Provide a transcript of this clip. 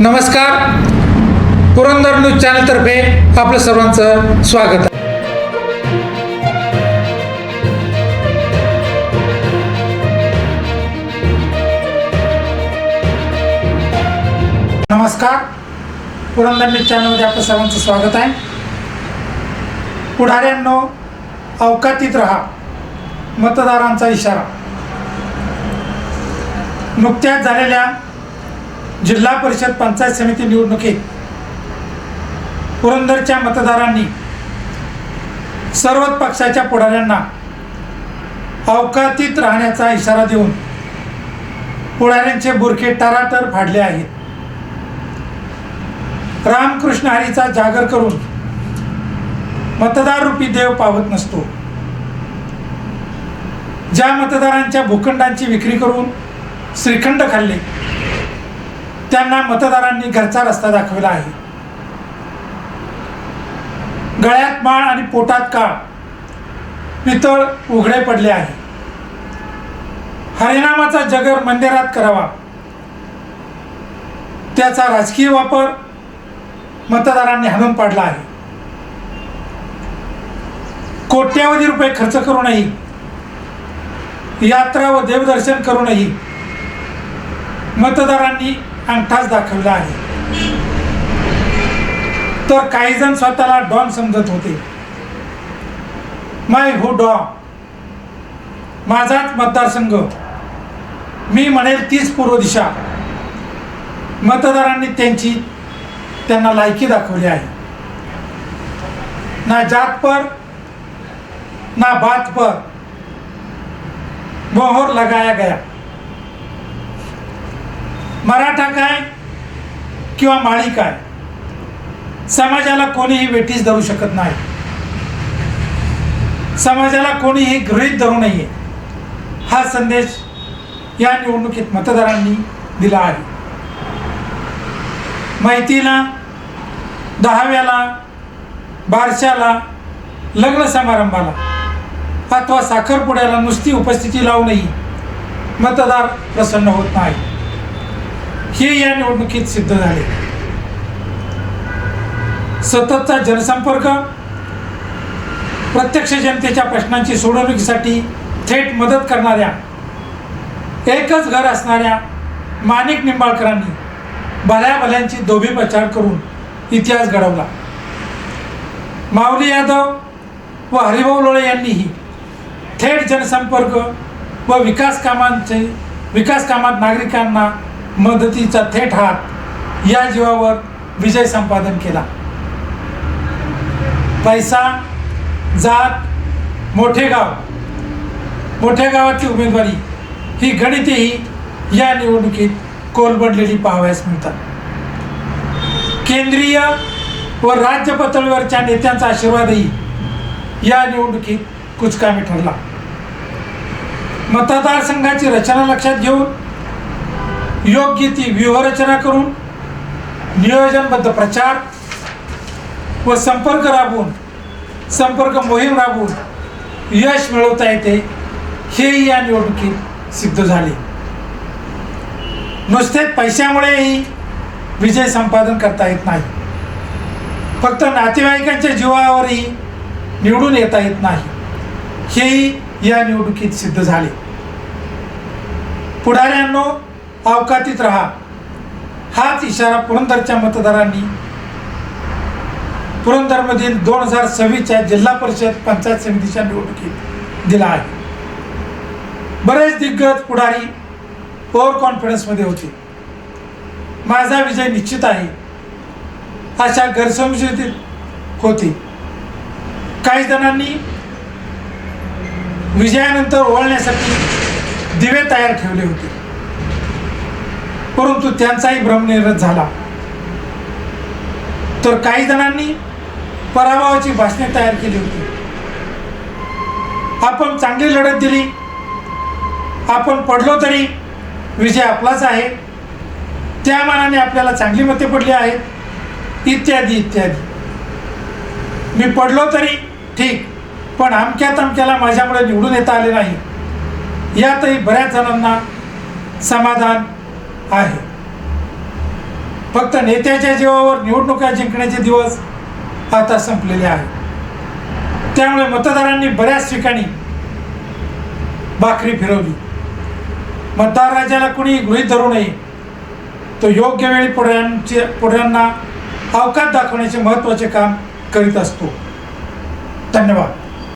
नमस्कार, पुरंदर न्यूज चॅनलतर्फे आपलं सर्वांचं स्वागत आहे. नमस्कार, पुरंदर न्यूज चॅनलमध्ये आपलं सर्वांचं स्वागत आहे. पुढाऱ्यांनो, अवकातीत राहा, मतदारांचा इशारा. नुकत्याच झालेल्या जिल्हा परिषद पंचायत समिती निवडणुकीत पुरंदरच्या मतदारांनी सर्वच पक्षाच्या पुढाऱ्यांना अवकातीत राहण्याचा इशारा देऊन पुढाऱ्यांचे बुरखे टराटर फाडले आहेत. रामकृष्ण हरीचा जागर करून मतदार रूपी देव पावत नसतो. ज्या मतदारांच्या भूखंडांची विक्री करून श्रीखंड खाल्ले त्यांना मतदारांनी घरचा रस्ता दाखवला आहे. गळ्यात माळ आणि पोटात काळ, पितळ उघडे पडले आहे. हरिनामाचा जगर मंदिरात करावा, त्याचा राजकीय वापर मतदारांनी हाणून पाडला आहे. कोट्यावधी रुपये खर्च करूनही, यात्रा व देवदर्शन करूनही मतदारांनी अंगठाच दाखवला आहे. तर काही जण स्वतःला डॉन समजत होते. माय हू डॉन, माझाच मतदारसंघ, मी म्हणेल तीच पूर्व दिशा. मतदारांनी त्यांना लायकी दाखवली आहे. ना जात पर ना बात पर मोहर लगाया गया. मराठा काय किंवा माळी काय, समाजाला कोणीही वेठीस धरू शकत नाही. समाजाला कोणीही गृहीत धरू नये, हा संदेश या निवडणुकीत मतदारांनी दिला आहे. मैतीला, दहाव्याला, बारशाला, लग्न समारंभाला अथवा साखरपुड्याला नुसती उपस्थिती लावूनही मतदार प्रसन्न होत नाही, हे या निवडणुकीत सिद्ध झाले. सततचा जनसंपर्क, प्रत्यक्ष जनतेच्या प्रश्नांची सोडवणुकीसाठी थेट मदत करणाऱ्या, एकच घर असणाऱ्या माणिक निंबाळकरांनी भल्या भल्यांची दोभी प्रचार करून इतिहास घडवला. माऊली यादव व हरिभाऊ लोळे यांनीही थेट जनसंपर्क व विकास कामात नागरिकांना मदतीचा थेट हात या जीवावर विजय संपादन केला. पैसा, जात, मोठे गावातली उमेदवारी ही गणितेही या निवडणुकीत कोलमडलेली पाहावयास मिळतात. केंद्रीय व राज्य पातळीवरच्या नेत्यांचा आशीर्वादही या निवडणुकीत कुचकामी ठरला. मतदारसंघाची रचना लक्षात घेऊन योग्य ती व्यूहरचना करून नियोजनबद्ध प्रचार व संपर्क मोहीम राबवून यश मिळवता येते, हे या निवडणुकीत सिद्ध झाले. नुसते पैशामुळेही विजय संपादन करता येत नाही. फक्त नातेवाईकांच्या जीवावरही निवडून येता येत नाही, हेही या निवडणुकीत सिद्ध झाले. पुढाऱ्यांनो, अवकातीत राहा, हाच इशारा पुरंदरच्या मतदारांनी पुरंदरमधील 2026च्या जिल्हा परिषद पंचायत समितीच्या निवडणुकीत दिला आहे. बरेच दिग्गज पुढारी ओव्हर कॉन्फिडन्समध्ये होते. माझा विजय निश्चित आहे अशा गैरसमजुतीत होते. काही जणांनी विजयानंतर ओवाळण्यासाठी दिवे तयार ठेवले होते, परंतु त्यांचाही भ्रमनिरसन झाला. तर काही जणांनी पराभवाची भाषणे तयार केली होती. आपण चांगली लढत दिली, आपण पडलो तरी विजय आपलाच आहे, त्या मानाने आपल्याला चांगली मते पडली आहेत, इत्यादी इत्यादी. मी पडलो तरी ठीक, पण अमक्याला माझ्यामुळे निवडून येता आले नाही, यातही बऱ्याच जणांना समाधान आहे. फक्त नेत्याच्या जीवावर निवडणुका जिंकण्याचे दिवस आता संपलेले आहेत. त्यामुळे मतदारांनी बऱ्याच ठिकाणी भाकरी फिरवली. मतदार राजाला कुणी गृहीत धरू नये. तो योग्य वेळी पुढ्यांना अवकाश दाखवण्याचे महत्त्वाचे काम करीत असतो. धन्यवाद.